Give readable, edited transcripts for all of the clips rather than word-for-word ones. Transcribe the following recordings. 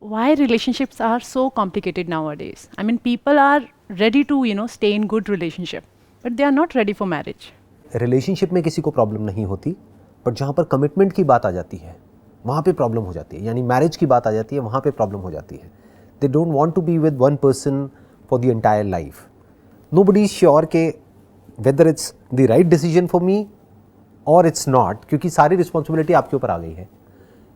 why relationships are so complicated nowadays. I mean, people are ready to, stay in good relationship, but they are not ready for marriage. Relationship में किसी को problem नहीं होती, but जहाँ पर commitment की बात आ जाती है वहाँ पे प्रॉब्लम हो जाती है, यानी मैरिज की बात आ जाती है वहाँ पे प्रॉब्लम हो जाती है. They don't want to be with one person for the entire life. Nobody is sure के whether it's the right decision for me और इट्स नॉट, क्योंकि सारी रिस्पॉन्सिबिलिटी आपके ऊपर आ गई है.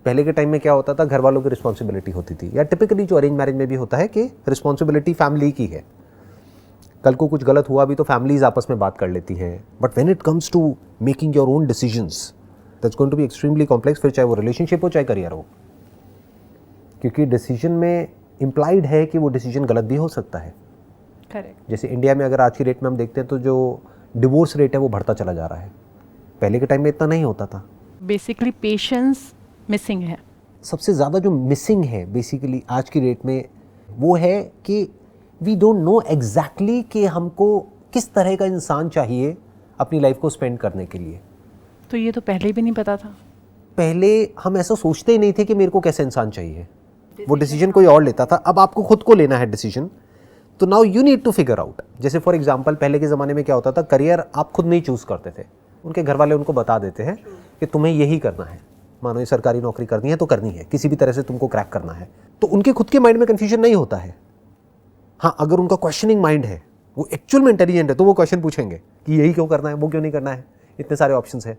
पहले के टाइम में क्या होता था, घर वालों की रिस्पॉन्सिबिलिटी होती थी, या टिपिकली जो अरेंज मैरिज में भी होता है कि रिस्पॉन्सिबिलिटी फैमिली की है. कल को कुछ गलत हुआ भी तो फैमिलीज आपस में बात कर लेती हैं. But when it comes to making your own decisions, that's going to be extremely complex. फिर चाहे वो रिलेशनशिप हो चाहे करियर हो, क्योंकि डिसीजन में इम्प्लाइड है कि वो डिसीजन गलत भी हो सकता है. करेक्ट. जैसे इंडिया में अगर आज की रेट में हम देखते हैं तो जो डिवोर्स रेट है वो बढ़ता चला जा रहा है. पहले के टाइम में इतना नहीं होता था. बेसिकली पेशेंस मिसिंग है. सबसे ज़्यादा जो मिसिंग है बेसिकली आज की डेट में वो है कि वी डोंट नो एग्जैक्टली कि हमको किस तरह का इंसान चाहिए अपनी लाइफ को स्पेंड करने के लिए. तो ये तो पहले भी नहीं पता था. पहले हम ऐसा सोचते ही नहीं थे कि मेरे को कैसा इंसान चाहिए. वो डिसीजन कोई और लेता था. अब आपको खुद को लेना है डिसीजन. तो now you need to figure out. जैसे फॉर एग्जाम्पल पहले के ज़माने में क्या होता था, करियर आप खुद नहीं चूज़ करते थे, उनके घर वाले उनको बता देते हैं कि तुम्हें यही करना है. मानो ये सरकारी नौकरी करनी है तो करनी है, किसी भी तरह से तुमको क्रैक करना है. तो उनके खुद के माइंड में कन्फ्यूजन नहीं होता है. हाँ, अगर उनका क्वेश्चनिंग माइंड है, वो एक्चुअल में इंटेलिजेंट है, तो वो क्वेश्चन पूछेंगे कि यही क्यों करना है, वो क्यों नहीं करना है, इतने सारे ऑप्शंस हैं.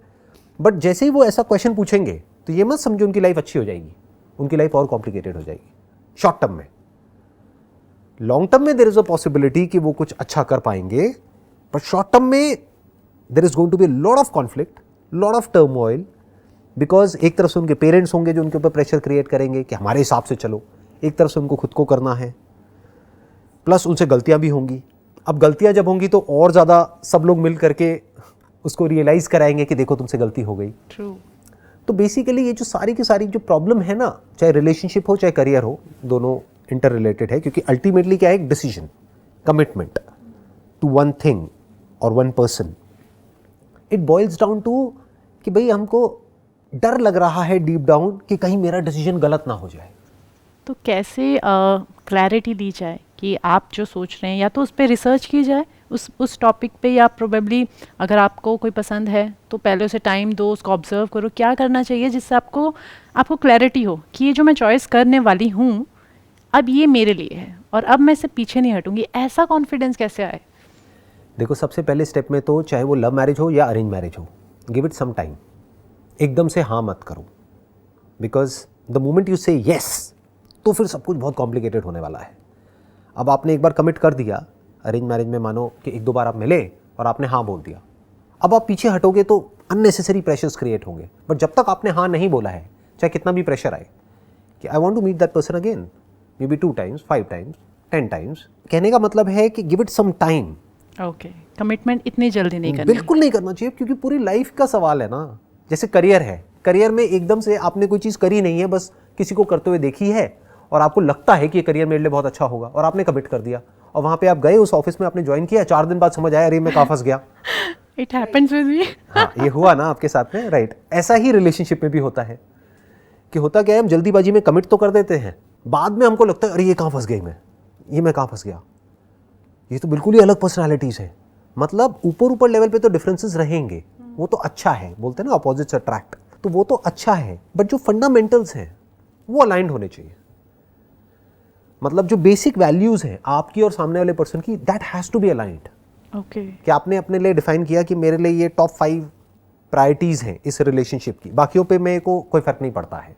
बट जैसे ही वो ऐसा क्वेश्चन पूछेंगे तो ये मत समझो उनकी लाइफ अच्छी हो जाएगी. उनकी लाइफ और कॉम्प्लिकेटेड हो जाएगी शॉर्ट टर्म में. लॉन्ग टर्म में देयर इज अ पॉसिबिलिटी कि वो कुछ अच्छा कर पाएंगे, बट शॉर्ट टर्म में there is going to be lot of conflict, lot of turmoil. Because एक तरफ से उनके पेरेंट्स होंगे जो उनके ऊपर प्रेशर क्रिएट करेंगे कि हमारे हिसाब से चलो, एक तरफ से उनको खुद को करना है, प्लस उनसे गलतियां भी होंगी. अब गलतियां जब होंगी तो और ज़्यादा सब लोग मिल करके उसको रियलाइज़ कराएंगे कि देखो तुमसे गलती हो गई. ट्रू. तो बेसिकली ये जो सारी की सारी जो प्रॉब्लम है ना, चाहे रिलेशनशिप हो चाहे करियर हो, दोनों इंटर रिलेटेड है. क्योंकि अल्टीमेटली क्या है, एक decision, commitment to one thing और one person. It boils down to कि भाई हमको डर लग रहा है डीप डाउन कि कहीं मेरा डिसीजन गलत ना हो जाए. तो कैसे क्लैरिटी दी जाए कि आप जो सोच रहे हैं, या तो उस पर रिसर्च की जाए उस टॉपिक पे, या प्रोबेबली अगर आपको कोई पसंद है तो पहले उसे टाइम दो, उसको ऑब्जर्व करो, क्या करना चाहिए जिससे आपको क्लैरिटी हो कि ये जो मैं चॉइस करने वाली हूँ अब ये मेरे लिए है और अब मैं इससे पीछे नहीं हटूंगी. ऐसा कॉन्फिडेंस कैसे आए? देखो, सबसे पहले स्टेप में तो चाहे वो लव मैरिज हो या अरेंज मैरिज हो, गिव इट सम टाइम. एकदम से हाँ मत करो, बिकॉज द मोमेंट यू से येस तो फिर सब कुछ बहुत कॉम्प्लिकेटेड होने वाला है. अब आपने एक बार कमिट कर दिया अरेंज मैरिज में, मानो कि एक दो बार आप मिले और आपने हाँ बोल दिया. अब आप पीछे हटोगे तो अननेसेसरी प्रेशर्स क्रिएट होंगे. बट जब तक आपने हाँ नहीं बोला है, चाहे कितना भी प्रेशर आए कि I want to meet that person again, maybe 2 times, 5 times, 10 times, कहने का मतलब है कि give it some time. Okay. Commitment इतनी जल्दी नहीं करनी. बिल्कुल नहीं करना चाहिए, क्योंकि पूरी लाइफ का सवाल है ना. जैसे करियर है, करियर में एकदम से आपने कोई चीज़ करी नहीं है, बस किसी को करते हुए देखी है और आपको लगता है कि ये करियर मेरे लिए बहुत अच्छा होगा और आपने कमिट कर दिया और वहाँ पे आप गए उस ऑफिस में, आपने ज्वाइन किया, 4 दिन बाद समझ आया अरे मैं कहाँ फंस गया. It happens with me. हाँ, ये हुआ ना आपके साथ में, राइट. ऐसा ही रिलेशनशिप में भी होता है कि होता क्या है, हम जल्दीबाजी में कमिट तो कर देते हैं, बाद में हमको लगता है अरे ये कहाँ फंस गई मैं कहाँ फंस गया. ये तो बिल्कुल ही अलग पर्सनैलिटीज़ है. मतलब ऊपर लेवल पे तो डिफरेंसेस रहेंगे, वो तो अच्छा है, बोलते हैं ना अपोजिट्स अट्रैक्ट, तो वो तो अच्छा है. बट जो फंडामेंटल्स हैं वो अलाइंड होने चाहिए. मतलब जो बेसिक वैल्यूज हैं आपकी और सामने वाले पर्सन की, that has to be aligned. Okay. कि आपने अपने लिए डिफाइन किया कि मेरे लिए ये टॉप 5 प्रायोरिटीज़ हैं इस रिलेशनशिप की, बाकियों पे मेरे को कोई फर्क नहीं पड़ता है,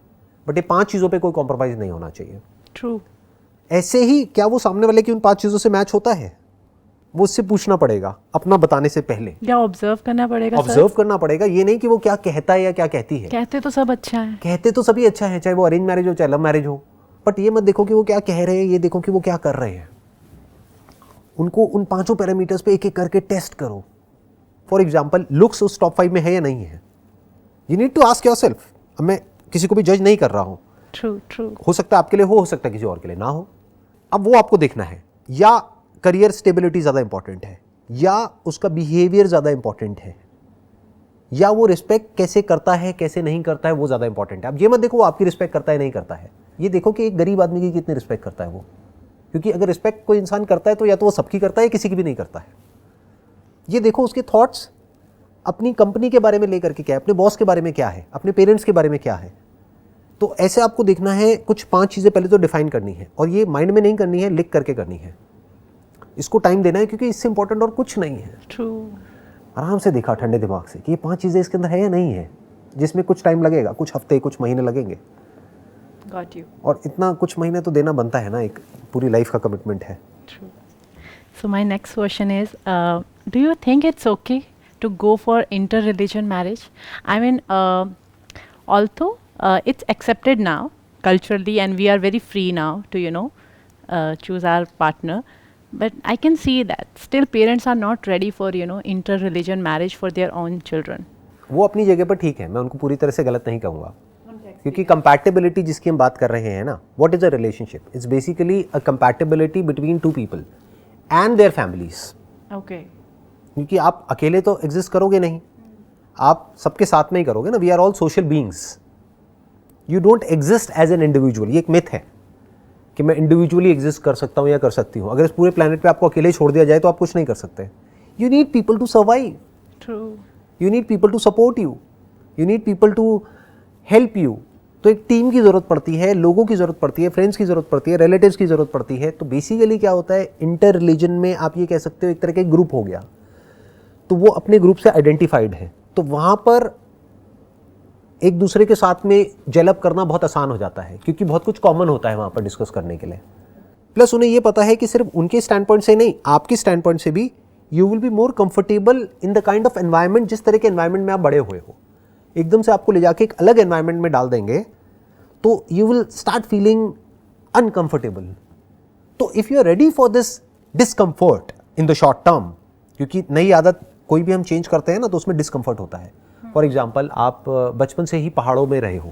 बट ये 5 चीज़ों पे कोई कॉम्प्रोमाइज़ नहीं होना चाहिए. ट्रू. ऐसे ही क्या वो सामने वाले की उन 5 चीज़ों से मैच होता है, वो उससे पूछना पड़ेगा अपना बताने से पहले. या ऑब्जर्व करना पड़ेगा. ऑब्जर्व करना पड़ेगा, ये नहीं कि वो क्या कहता है या क्या कहती है. कहते तो सब अच्छा है. कहते तो सभी अच्छा है, चाहे वो अरेंज मैरिज हो चाहे लव मैरिज हो. बट ये मत देखो कि वो क्या कह रहे हैं, ये देखो कि वो क्या कर रहे हैं. उनको उन 5 पैरामीटर्स पे एक एक करके टेस्ट करो. फॉर एग्जाम्पल, लुक्स उस टॉप 5 में है या नहीं है. You need to ask yourself. अब मैं किसी को भी जज नहीं कर रहा हूँ. ट्रू. हो सकता है आपके लिए हो सकता है किसी और के लिए ना हो. अब वो आपको देखना है, या करियर स्टेबिलिटी ज़्यादा इंपॉर्टेंट है, या उसका बिहेवियर ज़्यादा इंपॉर्टेंट है, या वो रिस्पेक्ट कैसे करता है कैसे नहीं करता है वो ज़्यादा इंपॉर्टेंट है. अब ये मत देखो वो आपकी रिस्पेक्ट करता है नहीं करता है, ये देखो कि एक गरीब आदमी की कितनी रिस्पेक्ट करता है वो, क्योंकि अगर रिस्पेक्ट कोई इंसान करता है तो या तो वो सबकी करता है या किसी की भी नहीं करता है। ये देखो उसके थॉट्स अपनी कंपनी के बारे में लेकर के क्या है, अपने बॉस के बारे में क्या है, अपने पेरेंट्स के बारे में क्या है। तो ऐसे आपको देखना है, कुछ 5 चीज़ें पहले तो डिफाइन करनी है, और ये माइंड में नहीं करनी है, लिख करके करनी है। इसको टाइम देना है, क्योंकि इससे इंपॉर्टेंट और कुछ नहीं है। ट्रू। आराम से देखा ठंडे दिमाग से कि ये 5 चीज़ें इसके अंदर है या नहीं है, जिसमें कुछ टाइम लगेगा, कुछ हफ्ते कुछ महीने लगेंगे। Got you. और इतना कुछ महीने तो देना बनता है ना, एक पूरी लाइफ का कमिटमेंट है। True. So my next question is, do you think it's okay to go for inter-religion marriage? I mean, although it's accepted now culturally, and we are very free now to choose our partner, but I can see that still parents are not ready for inter-religion marriage for their own children. वो अपनी जगह पर ठीक है, मैं उनको पूरी तरह से गलत नहीं कहूँगा, क्योंकि कंपैटिबिलिटी जिसकी हम बात कर रहे हैं ना, what is a relationship? It's basically a compatibility between 2 people and their families. Okay. क्योंकि आप अकेले तो एग्जिस्ट करोगे नहीं, आप सबके साथ में ही करोगे ना। We are all social beings, you don't exist as an individual. ये एक मिथ है कि मैं इंडिविजुअली एग्जिस्ट कर सकता हूँ या कर सकती हूँ। अगर इस पूरे प्लेनेट पे आपको अकेले छोड़ दिया जाए तो आप कुछ नहीं कर सकते। You need people to survive, True. You need people to support you, you need people to help you. तो एक टीम की ज़रूरत पड़ती है, लोगों की ज़रूरत पड़ती है, फ्रेंड्स की ज़रूरत पड़ती है, रिलेटिव्स की ज़रूरत पड़ती है। तो बेसिकली क्या होता है, इंटर रिलीजन में आप ये कह सकते हो एक तरह का ग्रुप हो गया, तो वो अपने ग्रुप से आइडेंटिफाइड है, तो वहाँ पर एक दूसरे के साथ में जेलअप करना बहुत आसान हो जाता है, क्योंकि बहुत कुछ कॉमन होता है वहाँ पर डिस्कस करने के लिए। प्लस उन्हें ये पता है कि सिर्फ उनके स्टैंड पॉइंट से नहीं, आपके स्टैंड पॉइंट से भी you will be more comfortable in the kind of environment, जिस तरह के एनवायरनमेंट में आप बड़े हुए हो। एकदम से आपको ले जाके एक अलग एनवायरनमेंट में डाल देंगे तो you will start feeling uncomfortable. तो if you are ready for this discomfort in the short term, क्योंकि नई आदत कोई भी हम चेंज करते हैं ना तो उसमें डिस्कम्फर्ट होता है। फॉर एग्जाम्पल, आप बचपन से ही पहाड़ों में रहे हो,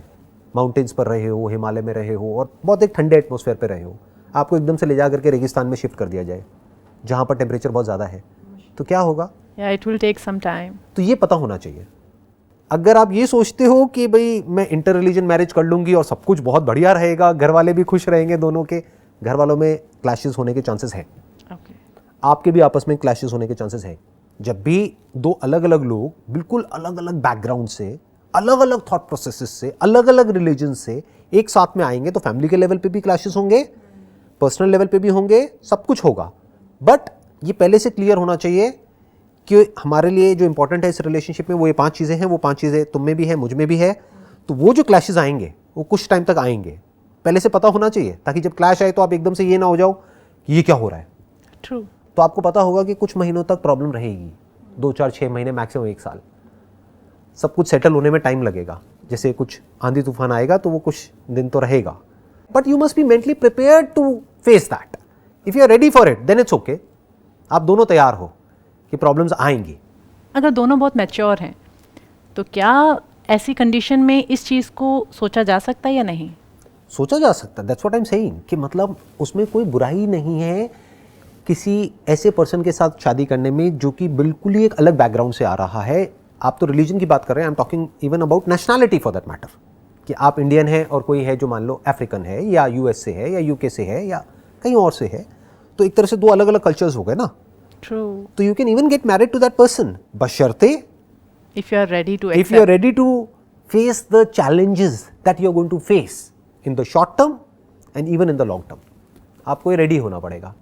माउंटेन्स पर रहे हो, हिमालय में रहे हो और बहुत एक ठंडे एटमोसफेयर पर रहे हो, आपको एकदम से ले जा करके रेगिस्तान में शिफ्ट कर दिया जाए जहाँ पर टेम्परेचर बहुत ज़्यादा है, तो क्या होगा? Yeah, it will take some time. तो ये पता होना चाहिए। अगर आप ये सोचते हो कि भाई मैं इंटर रिलीजन मैरिज कर लूँगी और सब कुछ बहुत बढ़िया रहेगा, घर वाले भी खुश रहेंगे, दोनों के घर वालों में क्लैशेस होने के चांसेस हैं, Okay. आपके भी आपस में क्लैशेस होने के चांसेस हैं। जब भी दो अलग अलग लोग बिल्कुल अलग अलग बैकग्राउंड से, अलग अलग थॉट प्रोसेसेस से, अलग अलग रिलीजन से एक साथ में आएंगे तो फैमिली के लेवल पे भी क्लैशेस होंगे, पर्सनल लेवल पे भी होंगे, सब कुछ होगा। बट ये पहले से क्लियर होना चाहिए कि हमारे लिए जो इंपॉर्टेंट है इस रिलेशनशिप में वो ये 5 चीज़ें हैं, वो 5 चीज़ें तुम में भी है, मुझ में भी है। तो वो जो क्लैशेस आएंगे वो कुछ टाइम तक आएंगे, पहले से पता होना चाहिए, ताकि जब क्लैश आए तो आप एकदम से ये ना हो जाओ कि ये क्या हो रहा है। True. तो आपको पता होगा कि कुछ महीनों तक प्रॉब्लम रहेगी, 2, 4, 6 महीने, मैक्सिमम 1 साल। सब कुछ सेटल होने में टाइम लगेगा। जैसे कुछ आंधी तूफान आएगा तो वो कुछ दिन तो रहेगा, but you must be mentally prepared to face that. If you are ready for it then it's okay. आप दोनों तैयार हो कि प्रॉब्लम्स आएंगी। अगर दोनों बहुत मैच्योर हैं तो क्या ऐसी कंडीशन में इस चीज़ को सोचा जा सकता है या नहीं? सोचा जा सकता है, that's what I am saying, कि मतलब उसमें कोई बुराई नहीं है किसी ऐसे पर्सन के साथ शादी करने में जो कि बिल्कुल ही एक अलग बैकग्राउंड से आ रहा है। आप तो रिलीजन की बात कर रहे हैं, I am talking even about nationality for that matter, कि आप इंडियन हैं और कोई है जो मान लो अफ्रीकन है या यूएस से है या यूके से है या कहीं और से है, तो एक तरह से 2 अलग अलग कल्चर्स हो गए ना। True. तो you can even get married to that person, बशर्ते If you are ready to if you are ready to face the challenges that you are going to face in the short term and even in the long term, आपको ये ready होना पड़ेगा।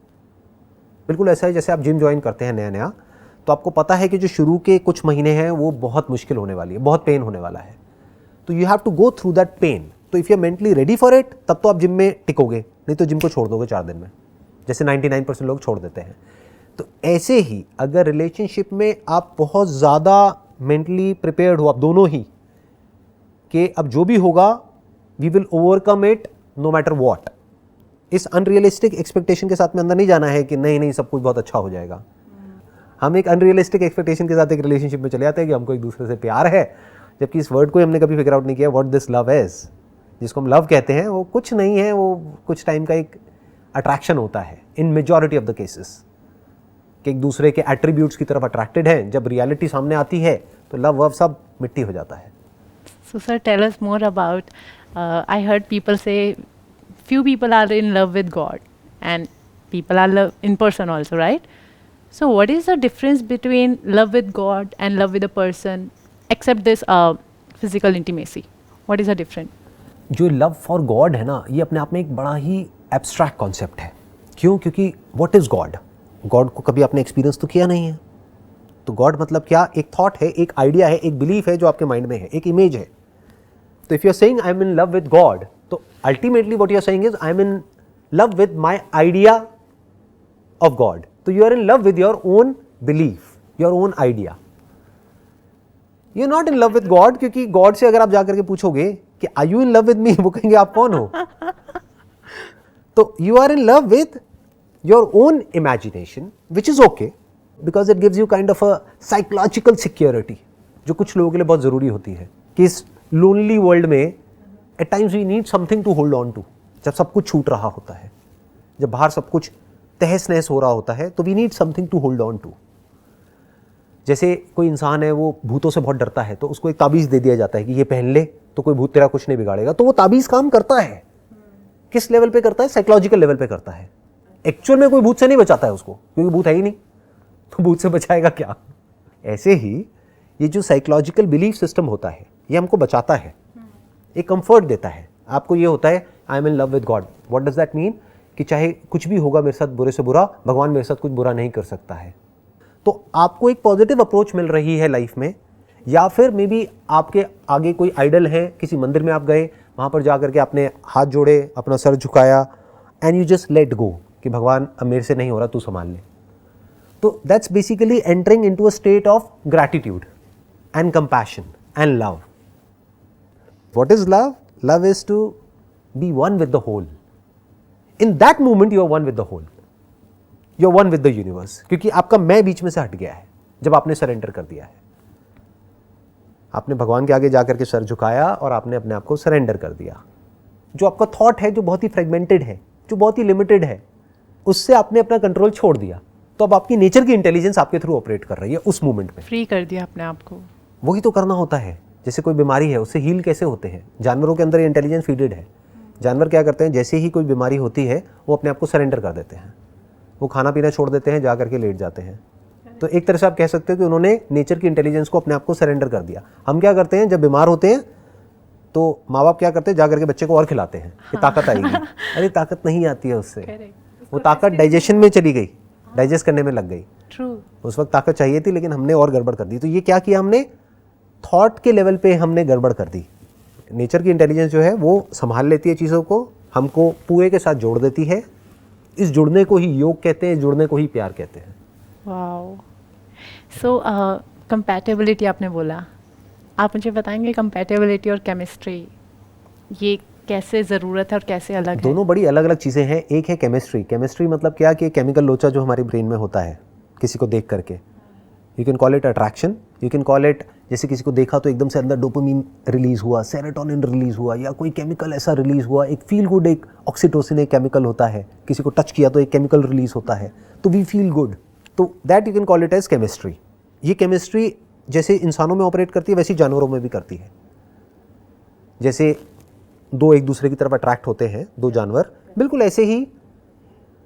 बिल्कुल ऐसा है जैसे आप जिम ज्वाइन करते हैं नया नया, तो आपको पता है कि जो शुरू के कुछ महीने हैं वो बहुत मुश्किल होने वाली है, बहुत पेन होने वाला है, तो you have to go through that pain. तो if you are mentally ready for it तब तो आप जिम में टिकोगे, नहीं तो जिम को छोड़ दोगे 4 दिन में, जैसे 99% लोग छोड़ देते हैं। तो ऐसे ही अगर रिलेशनशिप में आप बहुत ज़्यादा मेंटली प्रिपेयर्ड हो, आप दोनों ही, कि अब जो भी होगा we will overcome it no matter what. इस अनरियलिस्टिक एक्सपेक्टेशन के साथ में अंदर नहीं जाना है कि नहीं नहीं सब कुछ बहुत अच्छा हो जाएगा। हम एक अनरियलिस्टिक एक्सपेक्टेशन के साथ एक रिलेशनशिप में चले आते हैं कि हमको एक दूसरे से प्यार है, जबकि इस वर्ड को हमने कभी फिगर आउट नहीं किया, व्हाट दिस लव इज। जिसको हम लव कहते हैं वो कुछ नहीं है, वो कुछ टाइम का एक अट्रैक्शन होता है इन मेजॉरिटी ऑफ द केसेस, कि एक दूसरे के एट्रीब्यूट्स की तरफ अट्रैक्टेड है। जब रियलिटी सामने आती है तो लव वव सब मिट्टी हो जाता है। So sir, tell us more about, I heard people say few people are in love with God and people are in person also, right? So what is the difference between love with God and love with a person, except this physical intimacy? What is the difference? जो love for God है ना, ये अपने आप में एक बड़ा ही abstract concept है. क्यों? क्योंकि व्हाट इज़ गॉड? गॉड को कभी आपने एक्सपीरियंस तो किया नहीं है. तो गॉड मतलब क्या? एक थॉट है, एक आइडिया है, एक बिलीफ है जो आपके माइंड में है, एक इमेज है. तो if you are saying I am in love with God, तो ultimately what you are saying is I am in love with my idea of God. तो you are in love with your own belief, your own idea. You are not in love with God, क्योंकि God से अगर आप जाकर के पूछोगे कि are you in love with me, वो कहेंगे आप कौन हो. तो you are in love with your own imagination, which is okay, because it gives you kind of a psychological security, जो कुछ लोगों के लिए बहुत जरूरी होती है. कि इस लोनली वर्ल्ड में at times we need something to hold on to. जब सब कुछ छूट रहा होता है, जब बाहर सब कुछ तहस नहस हो रहा होता है, तो we need something to hold on to. जैसे कोई इंसान है, वो भूतों से बहुत डरता है, तो उसको एक ताबीज़ दे दिया जाता है कि ये पहन ले तो कोई भूत तेरा कुछ नहीं बिगाड़ेगा. तो वो ताबीज़ काम करता है. किस लेवल पे करता है? साइकोलॉजिकल लेवल पे करता है. एक्चुअल में कोई भूत से नहीं बचाता है उसको, क्योंकि भूत है ही नहीं, तो भूत से बचाएगा क्या. ऐसे ही ये जो साइकोलॉजिकल बिलीफ सिस्टम होता है, ये हमको बचाता है, एक कंफर्ट देता है. आपको ये होता है आई am in love with God. What does that mean? कि चाहे कुछ भी होगा मेरे साथ, बुरे से बुरा, भगवान मेरे साथ कुछ बुरा नहीं कर सकता है. तो आपको एक पॉजिटिव अप्रोच मिल रही है लाइफ में. या फिर मे बी आपके आगे कोई आइडल है, किसी मंदिर में आप गए, वहाँ पर जा करके आपने हाथ जोड़े, अपना सर झुकाया, and you just let go कि भगवान अब मेरे से नहीं हो रहा, तू संभाल ले. तो that's basically entering into a state of gratitude and compassion and love. What is love? Love is to be one with the whole. In that moment you are one with the whole, you are one with the universe. क्योंकि आपका मैं बीच में से हट गया है जब आपने सरेंडर कर दिया है. आपने भगवान के आगे जाकर के सर झुकाया और आपने अपने आप को सरेंडर कर दिया. जो आपका थॉट है, जो बहुत ही फ्रेगमेंटेड है, जो बहुत ही लिमिटेड है, उससे आपने अपना कंट्रोल छोड़ दिया. तो अब आपकी नेचर की इंटेलिजेंस आपके थ्रू ऑपरेट कर रही है उस मोमेंट में. फ्री कर दिया अपने आप को. वही तो करना होता है. जैसे कोई बीमारी है, उससे हील कैसे होते हैं? जानवरों के अंदर ये इंटेलिजेंस फीडेड है. जानवर क्या करते हैं? जैसे ही कोई बीमारी होती है, वो अपने आप को सरेंडर कर देते हैं. वो खाना पीना छोड़ देते हैं, जा करके लेट जाते हैं. तो एक तरह से आप कह सकते हो कि उन्होंने नेचर की इंटेलिजेंस को अपने आप को सरेंडर कर दिया. हम क्या करते हैं? जब बीमार होते हैं तो माँ बाप क्या करते हैं? जा करके बच्चे को और खिलाते हैं कि ताकत आएगी. अरे ताकत नहीं आती है उससे. वो ताकत डाइजेशन में चली गई, डाइजेस्ट करने में लग गई. उस वक्त ताकत चाहिए थी, लेकिन हमने और गड़बड़ कर दी. तो ये क्या किया हमने? थॉट के लेवल पे हमने गड़बड़ कर दी. नेचर की इंटेलिजेंस जो है वो संभाल लेती है चीज़ों को, हमको पूरे के साथ जोड़ देती है. इस जुड़ने को ही योग कहते हैं, जुड़ने को ही प्यार कहते हैं. वाओ. सो कंपैटिबिलिटी आपने बोला, आप मुझे बताएंगे कंपैटिबिलिटी और केमिस्ट्री ये कैसे ज़रूरत है और कैसे अलग है? दोनों बड़ी अलग अलग चीज़ें हैं. एक है केमिस्ट्री. केमिस्ट्री मतलब क्या? कि केमिकल लोचा जो हमारे ब्रेन में होता है किसी को देख करके. You can call it attraction, you can call it, जैसे किसी को देखा तो एकदम से अंदर डोपामिन रिलीज हुआ, सेरोटोनिन रिलीज हुआ, या कोई केमिकल ऐसा रिलीज हुआ, एक फील गुड, एक ऑक्सीटोसिन एक केमिकल होता है. किसी को टच किया तो एक केमिकल रिलीज होता है, तो वी फील गुड. तो that you can call it as chemistry. ये केमिस्ट्री जैसे इंसानों में ऑपरेट करती है, वैसे जानवरों में भी करती है. जैसे दो एक दूसरे की तरफ अट्रैक्ट होते हैं, दो जानवर, बिल्कुल ऐसे ही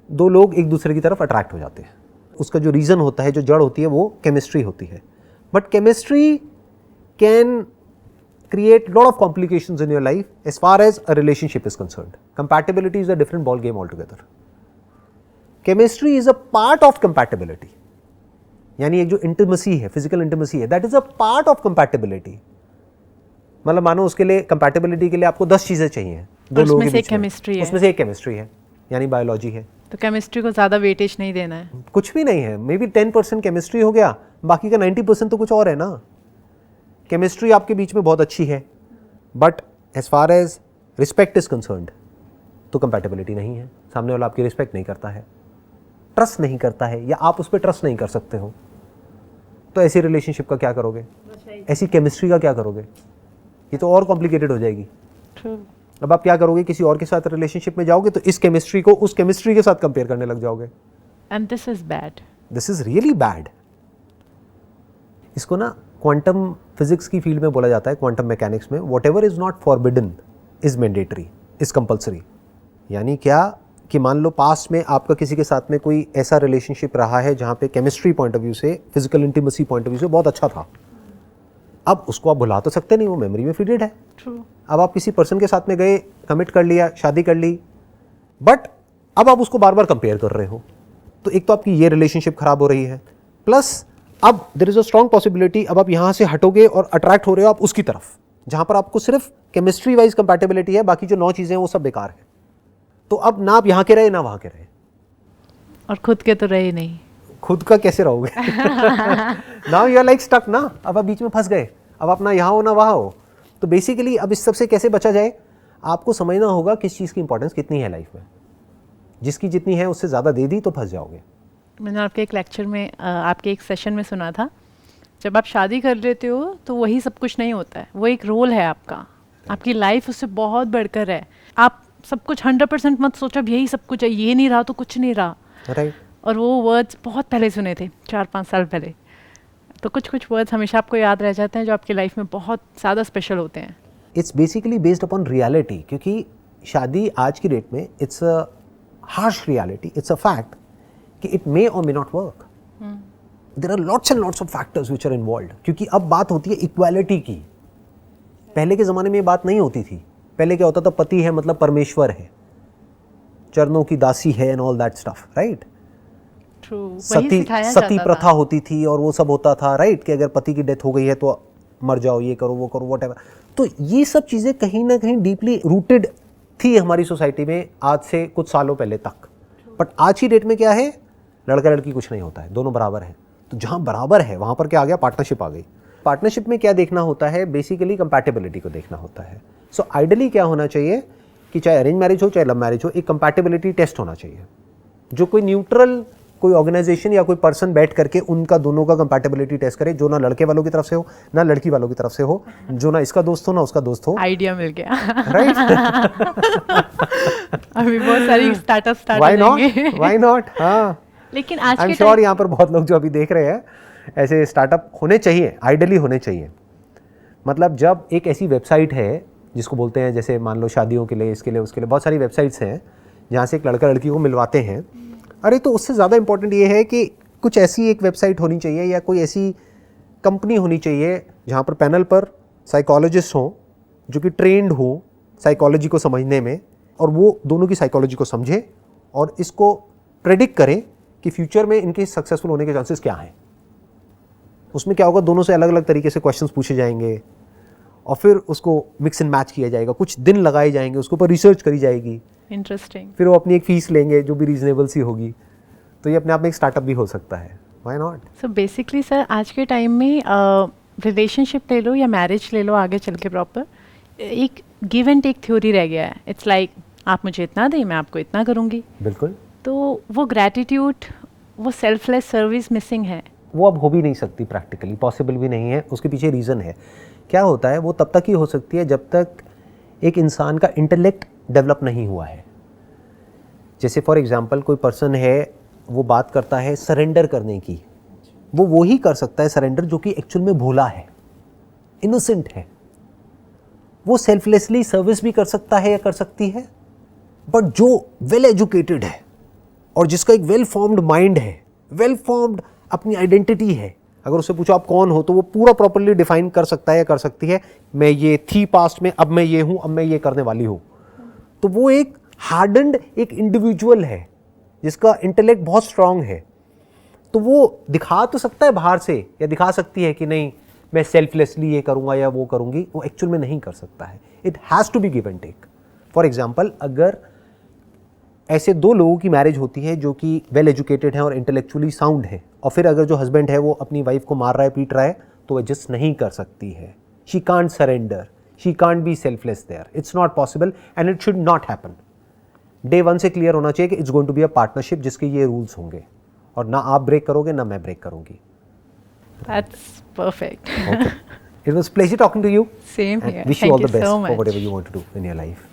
दो लोग एक दूसरे की तरफ अट्रैक्ट हो जाते हैं. उसका जो रीज़न होता है, जो जड़ होती है, वो केमिस्ट्री होती है. But chemistry can create lot of complications in your life as far as a relationship is concerned. Compatibility is a different ball game altogether. Chemistry is a part of compatibility. यानी एक जो intimacy है, physical intimacy है, that is a part of compatibility. मतलब मानो उसके लिए, compatibility के लिए आपको 10 चीजें चाहिए, दो लोगों के बीच में, उसमें से एक केमिस्ट्री है, यानी बायोलॉजी है. तो केमिस्ट्री को ज़्यादा वेटेज नहीं देना है. कुछ भी नहीं है. मे बी 10% केमिस्ट्री हो गया, बाकी का 90% तो कुछ और है ना. केमिस्ट्री आपके बीच में बहुत अच्छी है, but as far as respect is concerned तो कंपैटिबिलिटी नहीं है. सामने वाला आपकी रिस्पेक्ट नहीं करता है, ट्रस्ट नहीं करता है, या आप उस पर ट्रस्ट नहीं कर सकते हो. तो ऐसी रिलेशनशिप का क्या करोगे? ऐसी केमिस्ट्री का क्या करोगे? ये तो और कॉम्प्लिकेटेड हो जाएगी. अब आप क्या करोगे? किसी और के साथ रिलेशनशिप में जाओगे तो इस केमिस्ट्री को उस केमिस्ट्री के साथ कंपेयर करने लग जाओगे. And this is bad. This is really bad. इसको ना क्वांटम फिजिक्स की फील्ड में बोला जाता है, क्वांटम मैकेनिक्स में, whatever is not forbidden is mandatory, is compulsory. यानी क्या कि मान लो पास्ट में आपका किसी के साथ में कोई ऐसा रिलेशनशिप रहा है जहाँ पे केमिस्ट्री पॉइंट ऑफ व्यू से, physical intimacy point of view से बहुत अच्छा था। अब उसको आप भुला तो सकते नहीं, वो मेमोरी में फीडेड है। True. अब आप किसी पर्सन के साथ में गए, कमिट कर लिया, शादी कर ली, बट अब आप उसको बार बार कंपेयर कर रहे हो, तो एक तो आपकी ये रिलेशनशिप खराब हो रही है, प्लस अब there is a strong possibility अब आप यहाँ से हटोगे और अट्रैक्ट हो रहे हो आप उसकी तरफ जहाँ पर आपको सिर्फ केमिस्ट्री वाइज कंपैटिबिलिटी है, बाकी जो 9 चीज़ें हैं वो सब बेकार है। तो अब ना आप यहाँ के रहे ना वहाँ के रहे, और खुद के तो रहे नहीं, खुद का कैसे रहोगे? Now you are like stuck ना, अब आप बीच में फंस गए, अब आप ना यहाँ हो ना वहाँ हो। तो बेसिकली अब इस सब से कैसे बचा जाए, आपको समझना होगा किस चीज़ की इंपॉर्टेंस कितनी है लाइफ में। जिसकी जितनी है उससे ज़्यादा दे दी तो फंस जाओगे। मैंने आपके एक लेक्चर में आपके एक सेशन में सुना था, जब आप शादी कर लेते हो तो वही सब कुछ नहीं होता है, वो एक रोल है आपका, आपकी लाइफ उससे बहुत बढ़कर है। आप सब कुछ 100% मत सोचो अब यही सब कुछ है, ये नहीं रहा तो कुछ नहीं रहा। राइट। और वो वर्ड्स बहुत पहले सुने थे, 4-5 साल पहले। तो कुछ कुछ वर्ड्स हमेशा आपको याद रह जाते हैं जो आपकी लाइफ में बहुत ज़्यादा स्पेशल होते हैं। It's basically based upon reality, क्योंकि शादी आज की डेट में it's a harsh reality, it's a fact कि इट मे और may not work. There are lots and lots of factors which are involved, क्योंकि अब बात होती है इक्वालिटी की। पहले के ज़माने में ये बात नहीं होती थी। पहले क्या होता था, पति है मतलब परमेश्वर है, चरणों की दासी है and all that stuff, right. सती प्रथा होती थी और वो सब होता था, राइट, कि अगर पति की डेथ हो गई है तो मर जाओ, ये करो वो करो, व्हाटएवर। तो ये सब चीज़ें कहीं ना कहीं डीपली रूटेड थी हमारी सोसाइटी में आज से कुछ सालों पहले तक। बट आज की डेट में क्या है, लड़का लड़की कुछ नहीं होता है, दोनों बराबर हैं। तो जहाँ बराबर है वहाँ पर क्या आ गया, पार्टनरशिप आ गई। पार्टनरशिप में क्या देखना होता है, बेसिकली कंपैटिबिलिटी को देखना होता है। सो आइडियली क्या होना चाहिए कि चाहे अरेंज मैरिज हो चाहे लव मैरिज हो, एक कंपैटिबिलिटी टेस्ट होना चाहिए, जो कोई न्यूट्रल कोई ऑर्गेनाइजेशन या कोई पर्सन बैठ करके उनका दोनों का कंपैटिबिलिटी टेस्ट करे, जो ना लड़के वालों की तरफ से हो ना लड़की वालों की तरफ से हो, जो ना इसका दोस्त हो ना उसका दोस्त हो। आइडिया मिल गया, राइट। अभी बहुत सारी startup start why not, why not. हाँ, लेकिन आज आई एम के श्योर यहाँ पर बहुत लोग जो अभी देख रहे हैं, ऐसे स्टार्टअप होने चाहिए, आइडियली होने चाहिए। मतलब जब एक ऐसी वेबसाइट है जिसको बोलते हैं, जैसे मान लो शादियों के लिए, इसके लिए उसके लिए बहुत सारी वेबसाइट्स हैं जहाँ से एक लड़का लड़की को मिलवाते हैं। अरे तो उससे ज़्यादा इंपॉर्टेंट ये है कि कुछ ऐसी एक वेबसाइट होनी चाहिए या कोई ऐसी कंपनी होनी चाहिए जहाँ पर पैनल पर साइकोलॉजिस्ट हों जो कि ट्रेंड हो साइकोलॉजी को समझने में, और वो दोनों की साइकोलॉजी को समझे और इसको प्रेडिक्ट करें कि फ्यूचर में इनके सक्सेसफुल होने के चांसेस क्या हैं। उसमें क्या होगा, दोनों से अलग अलग तरीके से क्वेश्चंस पूछे जाएंगे और फिर उसको मिक्स एंड मैच किया जाएगा, कुछ दिन लगाए जाएंगे, उसके ऊपर रिसर्च करी जाएगी। इंटरेस्टिंग। फिर वो अपनी एक फीस लेंगे जो भी रीजनेबल सी होगी। तो ये अपने आप में एक स्टार्टअप भी हो सकता है, why not. So basically sir, आज के टाइम में रिलेशनशिप ले लो या मैरिज ले लो, आगे चल के प्रॉपर एक गिव एंड टेक थ्योरी रह गया है। इट्स लाइक आप मुझे इतना दें, मैं आपको इतना करूँगी। बिल्कुल। तो वो ग्रैटिट्यूड, वो सेल्फलेस सर्विस मिसिंग है। वो अब हो भी नहीं सकती, प्रैक्टिकली पॉसिबल भी नहीं है। उसके पीछे रीज़न है। क्या होता है, वो तब तक ही हो सकती है जब तक एक इंसान का इंटेलेक्ट डेवलप नहीं हुआ है। जैसे फॉर एग्जांपल कोई पर्सन है, वो बात करता है सरेंडर करने की, वो ही कर सकता है सरेंडर जो कि एक्चुअल में भोला है, इनोसेंट है। वो सेल्फलेसली सर्विस भी कर सकता है या कर सकती है। बट जो वेल एजुकेटेड है और जिसका एक वेल फॉर्म्ड माइंड है, वेल फॉर्म्ड अपनी आइडेंटिटी है, अगर उससे पूछो आप कौन हो, तो वो पूरा प्रॉपर्ली डिफाइन कर सकता है या कर सकती है, मैं ये थी पास्ट में, अब मैं ये हूँ, अब मैं ये करने वाली हूँ। तो वो एक हार्डन्ड एक इंडिविजुअल है जिसका इंटेलेक्ट बहुत स्ट्रांग है। तो वो दिखा तो सकता है बाहर से, या दिखा सकती है कि नहीं मैं सेल्फलेसली ये करूँगा या वो करूँगी, वो एक्चुअल में नहीं कर सकता है। It has to be give and take. For example, अगर ऐसे दो लोगों की मैरिज होती है जो कि वेल एजुकेटेड हैं और इंटेलेक्चुअली साउंड है, और फिर अगर जो हस्बैंड है वो अपनी वाइफ को मार रहा है, पीट रहा है, तो वह जस्ट नहीं कर सकती है। She can't surrender, she can't be selfless there, it's not possible and it should not happen. Day one से क्लियर होना चाहिए कि it's going to be a partnership जिसके ये रूल्स होंगे, और ना आप ब्रेक करोगे ना मैं ब्रेक करूंगी। That's perfect. Okay. It was a pleasure talking to you. Same and here. wish you Thank all the you best so for much. whatever you want to do in your life.